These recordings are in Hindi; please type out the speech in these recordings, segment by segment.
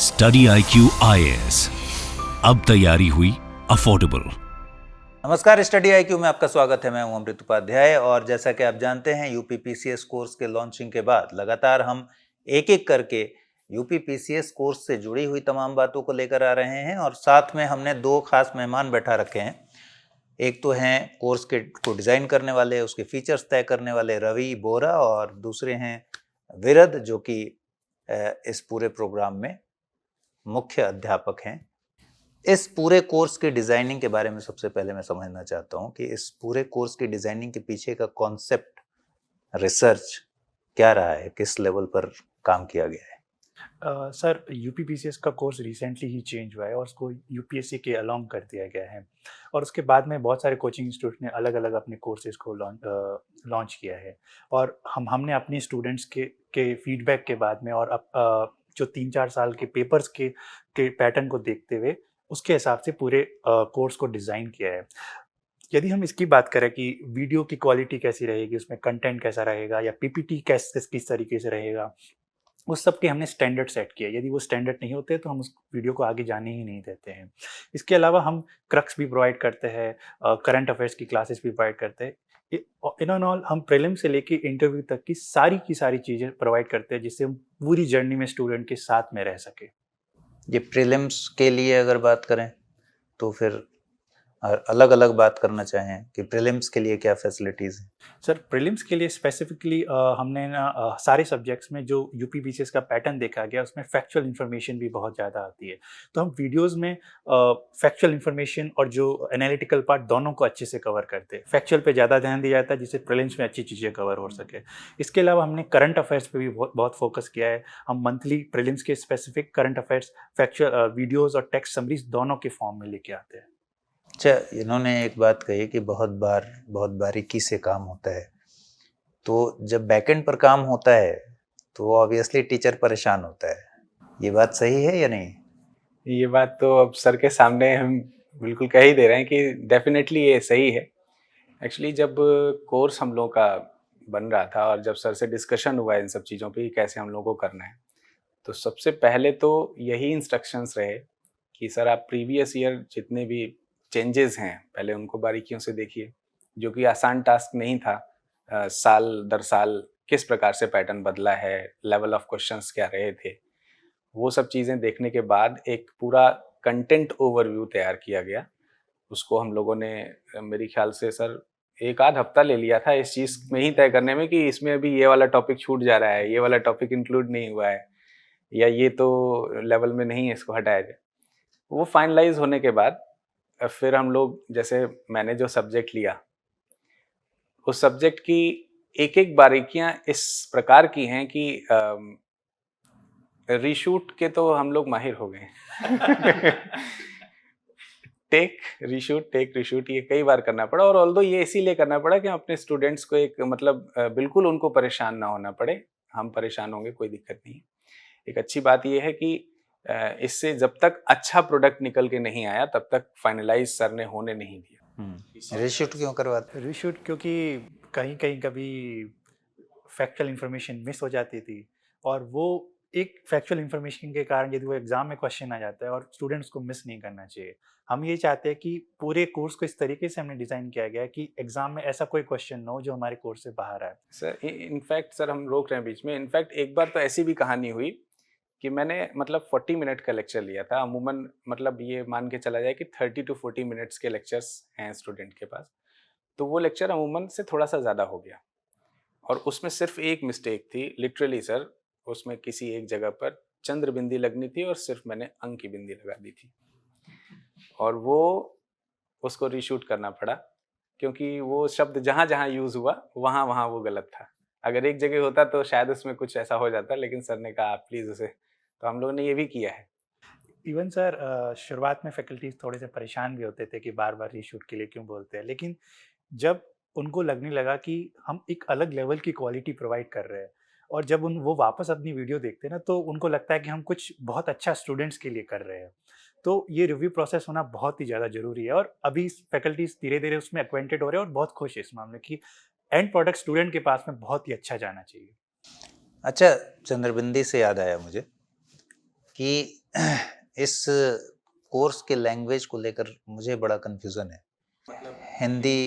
स्टडी IQ IAS, अब तैयारी हुई अफोर्डेबल। नमस्कार, स्टडी IQ में आपका स्वागत है। मैं हूं अमृत उपाध्याय और जैसा कि आप जानते हैं यूपी पीसीएस कोर्स के लॉन्चिंग के बाद लगातार हम एक एक करके यूपी पीसीएस कोर्स से जुड़ी हुई तमाम बातों को लेकर आ रहे हैं और साथ में हमने दो खास मेहमान बैठा रखे हैं। एक तो हैं कोर्स को डिज़ाइन करने वाले, उसके फीचर्स तय करने वाले रवि बोरा, और दूसरे हैं विरद, जो कि इस पूरे प्रोग्राम में मुख्य अध्यापक हैं। इस पूरे कोर्स की डिज़ाइनिंग के बारे में सबसे पहले मैं समझना चाहता हूं कि इस पूरे कोर्स की डिज़ाइनिंग के पीछे का कॉन्सेप्ट, रिसर्च क्या रहा है, किस लेवल पर काम किया गया है? सर, यूपीपीसीएस का कोर्स रिसेंटली ही चेंज हुआ है और उसको यूपीएससी के अलोंग कर दिया गया है और उसके बाद में बहुत सारे कोचिंग इंस्टीट्यूट ने अलग अलग अपने कोर्सेज को लॉन्च किया है और हमने अपने स्टूडेंट्स के फीडबैक के बाद में और जो 3-4 साल के पेपर्स के पैटर्न को देखते हुए उसके हिसाब से पूरे कोर्स को डिज़ाइन किया है। यदि हम इसकी बात करें कि वीडियो की क्वालिटी कैसी रहेगी, उसमें कंटेंट कैसा रहेगा या पीपीटी किस तरीके से रहेगा, उस सब के हमने स्टैंडर्ड सेट किया। यदि वो स्टैंडर्ड नहीं होते तो हम उस वीडियो को आगे जाने ही नहीं देते हैं। इसके अलावा हम क्रक्स भी प्रोवाइड करते हैं, करंट अफेयर्स की क्लासेस भी प्रोवाइड करते हैं। इन एंड ऑल हम प्रीलिम से लेके इंटरव्यू तक की सारी चीज़ें प्रोवाइड करते हैं जिससे हम पूरी जर्नी में स्टूडेंट के साथ में रह सके। ये प्रीलिम्स के लिए अगर बात करें तो फिर अलग अलग बात करना चाहें कि प्रीलिम्स के लिए क्या फैसिलिटीज़ हैं? सर, प्रीलिम्स के लिए स्पेसिफिकली हमने ना सारे सब्जेक्ट्स में जो यूपीपीसीएस का पैटर्न देखा गया उसमें फैक्चुअल इन्फॉर्मेशन भी बहुत ज़्यादा आती है। तो हम वीडियोस में फैक्चुअल इन्फॉर्मेशन और जो एनालिटिकल पार्ट दोनों को अच्छे से कवर करते हैं। फैक्चुअल पे ज़्यादा ध्यान दिया जाता है जिससे प्रीलिम्स में अच्छी चीज़ें कवर हो सके। इसके अलावा हमने करंट अफेयर्स पे भी बहुत फोकस किया है। हम मंथली प्रीलिम्स के specific current affairs factual videos और टेक्स्ट समरीज दोनों के फॉर्म में लेके आते हैं। अच्छा, इन्होंने एक बात कही कि बहुत बारीकी से काम होता है। तो जब बैकएंड पर काम होता है तो ऑब्वियसली टीचर परेशान होता है। ये बात सही है या नहीं? ये बात तो अब सर के सामने हम बिल्कुल कह ही दे रहे हैं कि डेफिनेटली ये सही है। एक्चुअली जब कोर्स हम लोगों का बन रहा था और जब सर से डिस्कशन हुआ इन सब चीज़ों पे कि कैसे हम लोगों को करना है, तो सबसे पहले तो यही इंस्ट्रक्शंस रहे कि सर आप प्रीवियस ईयर जितने भी चेंजेस हैं पहले उनको बारीकियों से देखिए, जो कि आसान टास्क नहीं था। साल दर साल किस प्रकार से पैटर्न बदला है, लेवल ऑफ क्वेश्चंस क्या रहे थे, वो सब चीज़ें देखने के बाद एक पूरा कंटेंट ओवरव्यू तैयार किया गया। उसको हम लोगों ने मेरे ख्याल से सर 1 आध हफ्ता ले लिया था इस चीज़ में ही तय करने में कि इसमें अभी ये वाला टॉपिक छूट जा रहा है, ये वाला टॉपिक इंक्लूड नहीं हुआ है या ये तो लेवल में नहीं है, इसको हटाया जाए। वो फाइनलाइज होने के बाद फिर हम लोग, जैसे मैंने जो सब्जेक्ट लिया, उस सब्जेक्ट की एक-एक बारीकियां इस प्रकार की हैं कि रीशूट के तो हम लोग माहिर हो गए। टेक रीशूट ये कई बार करना पड़ा और ऑल्दो ये इसीलिए करना पड़ा कि हम अपने स्टूडेंट्स को एक मतलब बिल्कुल उनको परेशान ना होना पड़े। हम परेशान होंगे, कोई दिक्कत नहीं है। एक अच्छी बात ये है कि इससे जब तक अच्छा प्रोडक्ट निकल के नहीं आया तब तक फाइनलाइज सर ने होने नहीं दिया। रीशूट क्यों करवाते? रीशूट क्योंकि कहीं कभी फैक्चुअल इन्फॉर्मेशन मिस हो जाती थी और वो एक फैक्चुअल इन्फॉर्मेशन के कारण यदि वो एग्जाम में क्वेश्चन आ जाता है और स्टूडेंट्स को मिस नहीं करना चाहिए। हम ये चाहते हैं कि पूरे कोर्स को इस तरीके से हमने डिज़ाइन किया गया है कि एग्जाम में ऐसा कोई क्वेश्चन ना हो जो हमारे कोर्स से बाहर आए। सर इनफैक्ट सर हम रोक रहे हैं बीच में। इनफैक्ट एक बार तो ऐसी भी कहानी हुई कि मैंने मतलब 40 मिनट का लेक्चर लिया था। अमूमन मतलब ये मान के चला जाए कि 30 to 40 मिनट्स के लेक्चर्स हैं स्टूडेंट के पास। तो वो लेक्चर अमूमन से थोड़ा सा ज़्यादा हो गया और उसमें सिर्फ एक मिस्टेक थी। लिटरली सर उसमें किसी एक जगह पर चंद्र बिंदी लगनी थी और सिर्फ मैंने अंक की बिंदी लगा दी थी और वो उसको रीशूट करना पड़ा क्योंकि वो शब्द जहाँ जहाँ यूज़ हुआ वहाँ वहाँ वो गलत था। अगर एक जगह होता तो शायद उसमें कुछ ऐसा हो जाता, लेकिन सर ने कहा आप प्लीज़ उसे, तो हम लोगों ने ये भी किया है। इवन सर शुरुआत में फैकल्टीज थोड़े से परेशान भी होते थे कि बार बार रीशूट के लिए क्यों बोलते हैं, लेकिन जब उनको लगने लगा कि हम एक अलग लेवल की क्वालिटी प्रोवाइड कर रहे हैं और जब वो वापस अपनी वीडियो देखते हैं ना तो उनको लगता है कि हम कुछ बहुत अच्छा स्टूडेंट्स के लिए कर रहे हैं। तो ये रिव्यू प्रोसेस होना बहुत ही ज़्यादा ज़रूरी है और अभी फैकल्टीज धीरे धीरे उसमें एक्वेंटेड हो रहे हैं और बहुत खुश है इस मामले की एंड प्रोडक्ट स्टूडेंट के पास में बहुत ही अच्छा जाना चाहिए। अच्छा, चंद्रबिंदी से याद आया मुझे कि इस कोर्स के लैंग्वेज को लेकर मुझे बड़ा कंफ्यूजन है। हिंदी,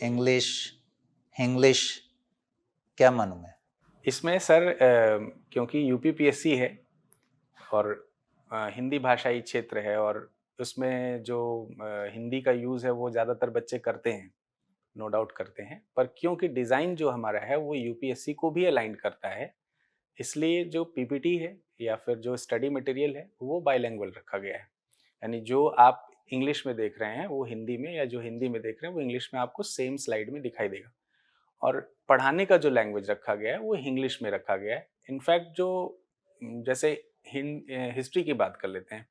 इंग्लिश, इंग्लिश, क्या मानूं मैं? इसमें सर क्योंकि यूपीपीएससी है और हिंदी भाषाई क्षेत्र है और उसमें जो हिंदी का यूज़ है वो ज़्यादातर बच्चे करते हैं, नो डाउट करते हैं, पर क्योंकि डिज़ाइन जो हमारा है वो यूपीएससी को भी अलाइन करता है, इसलिए जो पीपीटी है या फिर जो स्टडी मटेरियल है वो बाइलिंगुअल रखा गया है। यानी जो आप इंग्लिश में देख रहे हैं वो हिंदी में, या जो हिंदी में देख रहे हैं वो इंग्लिश में आपको सेम स्लाइड में दिखाई देगा। और पढ़ाने का जो लैंग्वेज रखा गया है वो इंग्लिश में रखा गया है। इनफैक्ट जो जैसे हिस्ट्री की बात कर लेते हैं,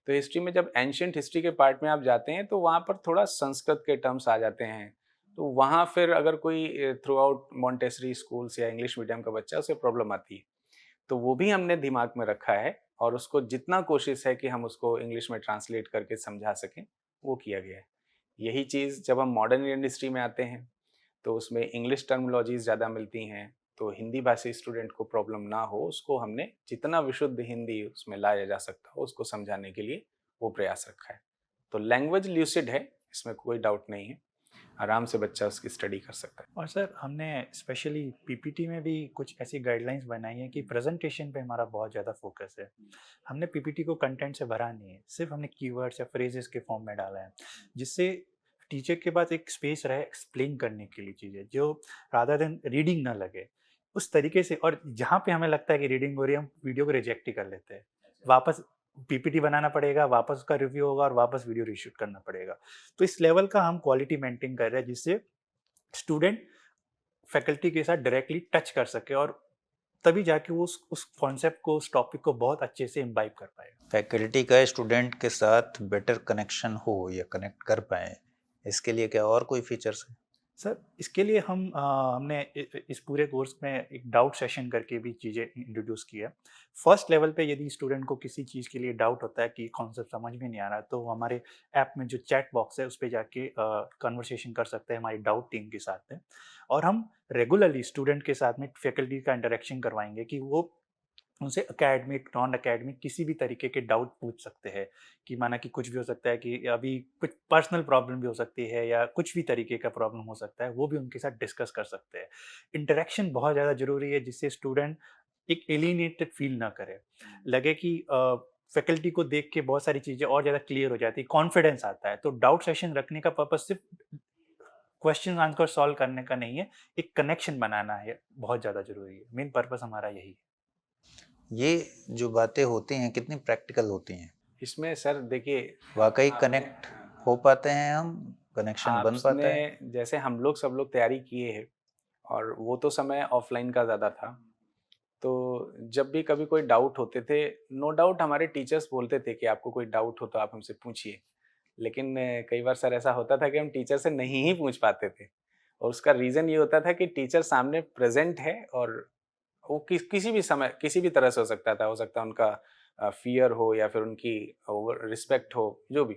तो हिस्ट्री में जब एंशियंट हिस्ट्री के पार्ट में आप जाते हैं तो वहाँ पर थोड़ा संस्कृत के टर्म्स आ जाते हैं, तो वहाँ फिर अगर कोई थ्रू आउट मॉन्टेसरी स्कूल्स या इंग्लिश मीडियम का बच्चा, उसे प्रॉब्लम आती है। तो वो भी हमने दिमाग में रखा है और उसको जितना कोशिश है कि हम उसको इंग्लिश में ट्रांसलेट करके समझा सकें, वो किया गया है। यही चीज़ जब हम मॉडर्न इंडियन हिस्ट्री में आते हैं तो उसमें इंग्लिश टर्मिनोलॉजीज ज़्यादा मिलती हैं, तो हिंदी भाषी स्टूडेंट को प्रॉब्लम ना हो, उसको हमने जितना विशुद्ध हिंदी उसमें लाया जा सकता हो उसको समझाने के लिए वो प्रयास रखा है। तो लैंग्वेज ल्यूसिड है, इसमें कोई डाउट नहीं है, आराम से बच्चा उसकी स्टडी कर सकता है। और सर हमने स्पेशली पीपीटी में भी कुछ ऐसी गाइडलाइंस बनाई हैं कि प्रेजेंटेशन पे हमारा बहुत ज़्यादा फोकस है। हमने पीपीटी को कंटेंट से भरा नहीं है, सिर्फ हमने कीवर्ड्स या फ्रेजेस के फॉर्म में डाला है, जिससे टीचर के पास एक स्पेस रहे एक्सप्लेन करने के लिए चीज़ें, जो रादर देन रीडिंग ना लगे उस तरीके से। और जहाँ पे हमें लगता है कि रीडिंग हो रही है, हम वीडियो को रिजेक्ट ही कर लेते हैं, वापस पीपीटी बनाना पड़ेगा, वापस उसका रिव्यू होगा और वापस वीडियो रीशूट करना पड़ेगा। तो इस लेवल का हम क्वालिटी मेंटेन कर रहे हैं जिससे स्टूडेंट फैकल्टी के साथ डायरेक्टली टच कर सके और तभी जाके वो उस कॉन्सेप्ट को, उस टॉपिक को बहुत अच्छे से इम्बाइब कर पाएगा। फैकल्टी का स्टूडेंट के साथ बेटर कनेक्शन हो या कनेक्ट कर पाए, इसके लिए क्या और कोई फीचर्स है? सर इसके लिए हमने इस पूरे कोर्स में एक डाउट सेशन करके भी चीज़ें इंट्रोड्यूस की है। फर्स्ट लेवल पे यदि स्टूडेंट को किसी चीज़ के लिए डाउट होता है कि कॉन्सेप्ट समझ में नहीं आ रहा, तो हमारे ऐप में जो चैट बॉक्स है उस पे जाके कन्वर्सेशन कर सकते हैं हमारी डाउट टीम के साथ में। और हम रेगुलरली स्टूडेंट के साथ में फैकल्टी का इंटरेक्शन करवाएंगे कि वो उनसे एकेडमिक, नॉन एकेडमिक किसी भी तरीके के डाउट पूछ सकते हैं। कि माना कि कुछ भी हो सकता है, कि अभी कुछ पर्सनल प्रॉब्लम भी हो सकती है या कुछ भी तरीके का प्रॉब्लम हो सकता है, वो भी उनके साथ डिस्कस कर सकते हैं। इंटरेक्शन बहुत ज़्यादा ज़रूरी है जिससे स्टूडेंट एक एलिनेटेड फील ना करे, लगे कि फैकल्टी को देख के बहुत सारी चीज़ें और ज़्यादा क्लियर हो जाती है, कॉन्फिडेंस आता है। तो डाउट सेशन रखने का पर्पज़ सिर्फ क्वेश्चन आंसर सॉल्व करने का नहीं है, एक कनेक्शन बनाना है, बहुत ज़्यादा ज़रूरी है। मेन पर्पज़ हमारा यही है। ये जो बातें होती हैं कितनी प्रैक्टिकल होती हैं? इसमें सर देखिए, वाकई कनेक्ट हो पाते हैं हम, कनेक्शन बन पाता है? आपने जैसे हम लोग सब लोग तैयारी किए हैं और वो तो समय ऑफलाइन का ज़्यादा था, तो जब भी कभी कोई डाउट होते थे, नो डाउट हमारे टीचर्स बोलते थे कि आपको कोई डाउट हो तो आप हमसे पूछिए, लेकिन कई बार सर ऐसा होता था कि हम टीचर से नहीं ही पूछ पाते थे। और उसका रीज़न ये होता था कि टीचर सामने प्रेजेंट है और वो किसी भी समय किसी भी तरह से हो सकता था, उनका फियर हो या फिर उनकी रिस्पेक्ट हो, जो भी।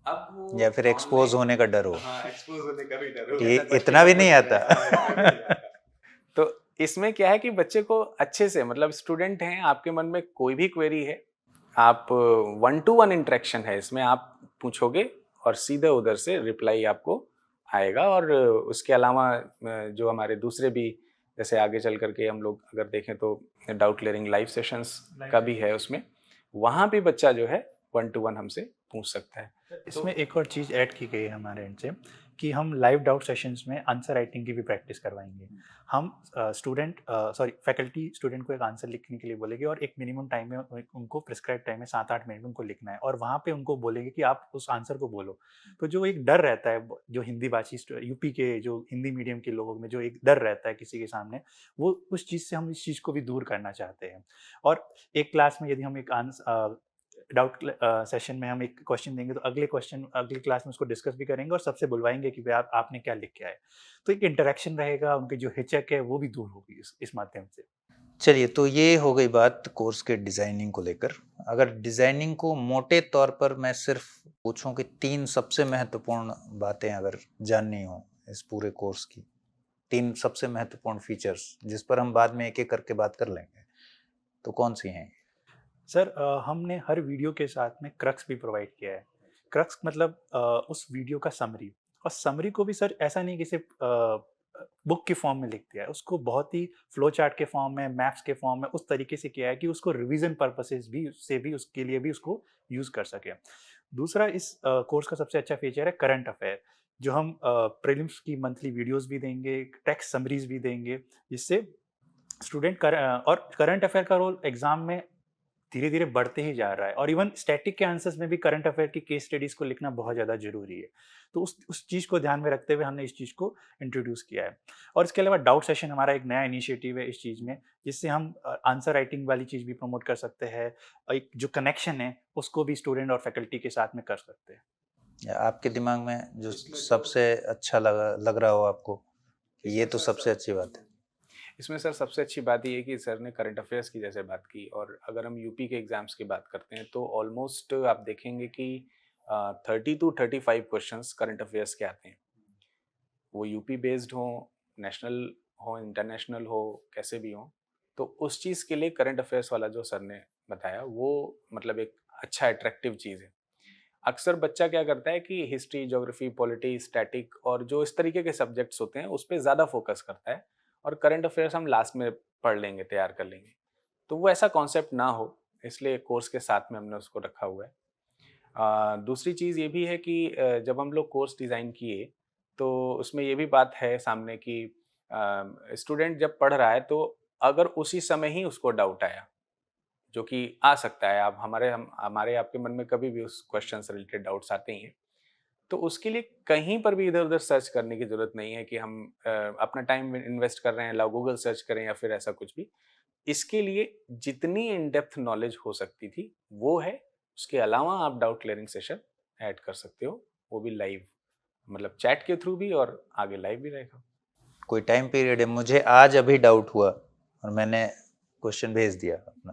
अब वो या फिर एक्सपोज होने का डर हो? हाँ, एक्सपोज होने का भी डर हो, ये इतना भी नहीं आता। तो इसमें क्या है कि बच्चे को अच्छे से, मतलब स्टूडेंट हैं, आपके मन में कोई भी क्वेरी है, आप 1-to-1 इंटरेक्शन है इसमें, आप पूछोगे और सीधे उधर से रिप्लाई आपको आएगा। और उसके अलावा जो हमारे दूसरे भी, जैसे आगे चल करके हम लोग अगर देखें तो डाउट क्लियरिंग लाइव सेशंस का भी है उसमें, वहाँ भी बच्चा जो है 1-to-1 हमसे पूछ सकता है। इसमें एक और चीज़ ऐड की गई है हमारे एंड से कि हम लाइव डाउट सेशंस में आंसर राइटिंग की भी प्रैक्टिस करवाएंगे। हम फैकल्टी स्टूडेंट को एक आंसर लिखने के लिए बोलेंगे और एक मिनिमम टाइम में उनको प्रिस्क्राइब टाइम में 7-8 मिनट में उनको लिखना है, और वहाँ पे उनको बोलेंगे कि आप उस आंसर को बोलो। तो जो एक डर रहता है, जो हिंदी भाषी यूपी के जो हिंदी मीडियम के लोगों में जो एक डर रहता है किसी के सामने, वो उस चीज़ से हम इस चीज़ को भी दूर करना चाहते हैं। और एक क्लास में यदि हम एक डाउट सेशन में हम एक क्वेश्चन देंगे तो अगले क्लास में उसको डिस्कस भी करेंगे और सबसे बुलवाएंगे कि भाई आपने क्या लिख के आए। तो एक इंटरेक्शन रहेगा, उनकी जो हिचक है वो भी दूर होगी इस माध्यम से। चलिए, तो ये हो गई बात कोर्स के डिज़ाइनिंग को लेकर। अगर डिज़ाइनिंग को मोटे तौर पर मैं सिर्फ पूछूं कि 3 सबसे महत्वपूर्ण बातें अगर जाननी हो इस पूरे कोर्स की, 3 सबसे महत्वपूर्ण फीचर्स जिस पर हम बाद में एक-एक करके बात कर लेंगे, तो कौन सी हैं? सर हमने हर वीडियो के साथ में क्रक्स भी प्रोवाइड किया है। क्रक्स मतलब उस वीडियो का समरी, और समरी को भी सर ऐसा नहीं कि सिर्फ बुक के फॉर्म में लिख दिया है, उसको बहुत ही फ्लो चार्ट के फॉर्म में, मैप्स के फॉर्म में उस तरीके से किया है कि उसको रिवीजन पर्पसेस भी से भी उसके लिए भी उसको यूज़ कर सकें। दूसरा इस कोर्स का सबसे अच्छा फीचर है करंट अफेयर, जो हम प्रीलिम्स की मंथली वीडियोस भी देंगे, टेक्स्ट समरीज भी देंगे, जिससे स्टूडेंट और करंट अफेयर का रोल एग्जाम में धीरे-धीरे बढ़ते ही जा रहा है, और इवन स्टैटिक के आंसर्स में भी करंट अफेयर की केस स्टडीज़ को लिखना बहुत ज़्यादा ज़रूरी है। तो उस चीज़ को ध्यान में रखते हुए हमने इस चीज़ को इंट्रोड्यूस किया है। और इसके अलावा डाउट सेशन हमारा एक नया इनिशिएटिव है इस चीज़ में, जिससे हम आंसर राइटिंग वाली चीज़ भी प्रमोट कर सकते हैं। एक जो कनेक्शन है, उसको भी स्टूडेंट और फैकल्टी के साथ में कर सकते हैं। या आपके दिमाग में जो सबसे अच्छा लग रहा हो आपको, कि ये तो सबसे अच्छी बात है? इसमें सर सबसे अच्छी बात ये है कि सर ने करंट अफेयर्स की जैसे बात की, और अगर हम यूपी के एग्जाम्स की बात करते हैं तो ऑलमोस्ट आप देखेंगे कि 30 to 35 क्वेश्चंस करंट अफेयर्स के आते हैं। वो यूपी बेस्ड हो, नेशनल हो, इंटरनेशनल हो, कैसे भी हो। तो उस चीज़ के लिए करंट अफेयर्स वाला जो सर ने बताया वो मतलब एक अच्छा अट्रैक्टिव चीज़ है। अक्सर बच्चा क्या करता है कि हिस्ट्री, ज्योग्राफी, पॉलिटी, स्टैटिक और जो इस तरीके के सब्जेक्ट्स होते हैं उस पे ज़्यादा फोकस करता है, और करंट अफेयर्स हम लास्ट में पढ़ लेंगे, तैयार कर लेंगे। तो वो ऐसा कॉन्सेप्ट ना हो, इसलिए कोर्स के साथ में हमने उसको रखा हुआ है। दूसरी चीज़ ये भी है कि जब हम लोग कोर्स डिज़ाइन किए तो उसमें ये भी बात है सामने कि स्टूडेंट जब पढ़ रहा है तो अगर उसी समय ही उसको डाउट आया, जो कि आ सकता है, आप हमारे आपके मन में कभी भी उस क्वेश्चन से रिलेटेड डाउट्स आते ही हैं, तो उसके लिए कहीं पर भी इधर-उधर सर्च करने की ज़रूरत नहीं है कि हम अपना टाइम इन्वेस्ट कर रहे हैं, लाओ गूगल सर्च करें या फिर ऐसा कुछ भी। इसके लिए जितनी इन डेप्थ नॉलेज हो सकती थी, वो है। उसके अलावा आप डाउट क्लियरिंग सेशन ऐड कर सकते हो, वो भी लाइव, मतलब चैट के थ्रू भी, और आगे लाइव भी रहेगा। कोई टाइम पीरियड है? मुझे आज अभी डाउट हुआ और मैंने क्वेश्चन भेज दिया अपना,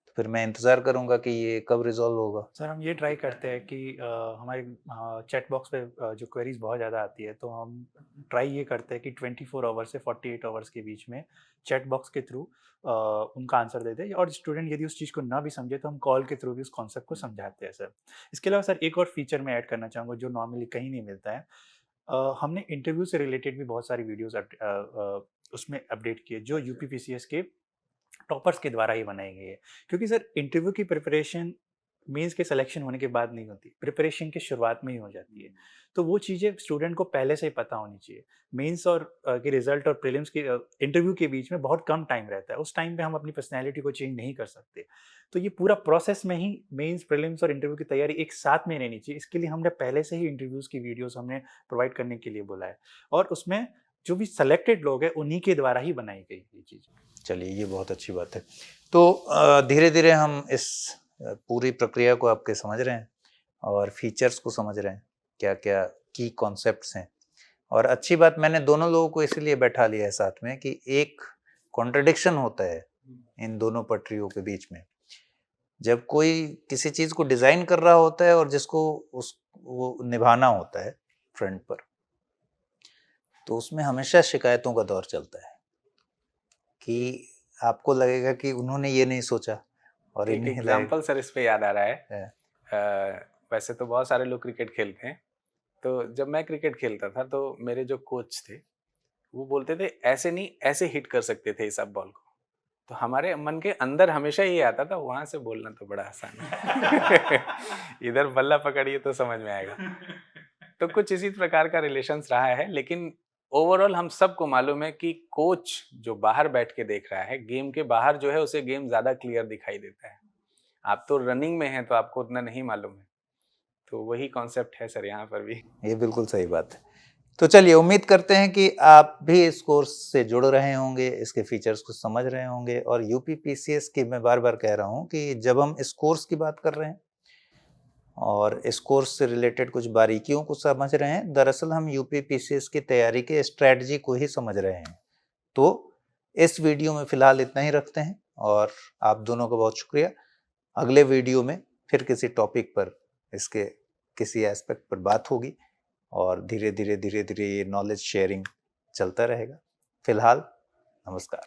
तो फिर मैं इंतज़ार करूँगा कि ये कब रिज़ॉल्व होगा? सर हम ये ट्राई करते हैं कि हमारे चैट बॉक्स पे जो क्वेरीज बहुत ज़्यादा आती है, तो हम ट्राई ये करते हैं कि 24 आवर्स से 48 आवर्स के बीच में चैट बॉक्स के थ्रू उनका आंसर दे दें, और स्टूडेंट यदि उस चीज़ को ना भी समझे तो हम कॉल के थ्रू भी उस कॉन्सेप्ट को समझाते हैं सर। इसके अलावा सर एक और फीचर मैं ऐड करना चाहूँगा जो नॉर्मली कहीं नहीं मिलता है। हमने इंटरव्यू से रिलेटेड भी बहुत सारी वीडियोज़ उसमें अपडेट किए, जो यूपीपीसीएस के टॉपर्स के द्वारा ही बनाई गई है। क्योंकि सर इंटरव्यू की प्रिपरेशन मेंस के सिलेक्शन होने के बाद नहीं होती, प्रिपरेशन की शुरुआत में ही हो जाती है। तो वो चीज़ें स्टूडेंट को पहले से ही पता होनी चाहिए। मेंस और के रिजल्ट और प्रीलिम्स के इंटरव्यू के बीच में बहुत कम टाइम रहता है। उस टाइम पे हम अपनी पर्सनैलिटी को चेंज नहीं कर सकते। तो ये पूरा प्रोसेस में ही मेंस, प्रीलिम्स और इंटरव्यू की तैयारी एक साथ में रहनी चाहिए। इसके लिए हमने पहले से ही इंटरव्यूज़ की वीडियोज़ हमने प्रोवाइड करने के लिए बोला है, और उसमें जो भी सेलेक्टेड लोग हैं उन्हीं के द्वारा ही बनाई गई ये चीज़। चलिए, ये बहुत अच्छी बात है। तो धीरे-धीरे हम इस पूरी प्रक्रिया को आपके समझ रहे हैं और फीचर्स को समझ रहे हैं, क्या-क्या की कॉन्सेप्ट्स हैं। और अच्छी बात, मैंने दोनों लोगों को इसीलिए बैठा लिया है साथ में कि एक कॉन्ट्रडिक्शन होता है इन दोनों पटरियों के बीच में। जब कोई किसी चीज़ को डिज़ाइन कर रहा होता है और जिसको वो निभाना होता है फ्रंट पर, तो उसमें हमेशा शिकायतों का दौर चलता है कि आपको लगेगा कि उन्होंने ये नहीं सोचा और एक इन्हें एग्जाम्पल सर इस पे याद आ रहा है। है। वैसे तो बहुत सारे लोग क्रिकेट खेलते हैं, तो जब मैं क्रिकेट खेलता था तो मेरे जो कोच थे वो बोलते थे ऐसे नहीं, ऐसे हिट कर सकते थे इस बॉल को। तो हमारे मन के अंदर हमेशा ये आता था, वहां से बोलना तो बड़ा आसान है इधर बल्ला पकड़िए तो समझ में आएगा। तो कुछ इसी प्रकार का रिलेशंस रहा है, लेकिन ओवरऑल हम सबको मालूम है कि कोच जो बाहर बैठ के देख रहा है, गेम के बाहर जो है उसे गेम ज्यादा क्लियर दिखाई देता है। आप तो रनिंग में हैं तो आपको उतना नहीं मालूम है। तो वही कॉन्सेप्ट है सर यहाँ पर भी। ये बिल्कुल सही बात है। तो चलिए, उम्मीद करते हैं कि आप भी इस कोर्स से जुड़ रहे होंगे, इसके फीचर्स को समझ रहे होंगे। और यूपीपीसीएस की मैं बार-बार कह रहा हूँ कि जब हम इस कोर्स की बात कर रहे हैं और इस कोर्स से रिलेटेड कुछ बारीकियों को समझ रहे हैं, दरअसल हम यूपीपीसीएस की तैयारी के स्ट्रैटेजी को ही समझ रहे हैं। तो इस वीडियो में फिलहाल इतना ही रखते हैं और आप दोनों का बहुत शुक्रिया। अगले वीडियो में फिर किसी टॉपिक पर, इसके किसी एस्पेक्ट पर बात होगी और धीरे-धीरे ये नॉलेज शेयरिंग चलता रहेगा। फिलहाल नमस्कार।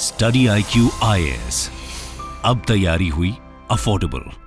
स्टडी IQ IAS, अब तैयारी हुई अफोर्डेबल।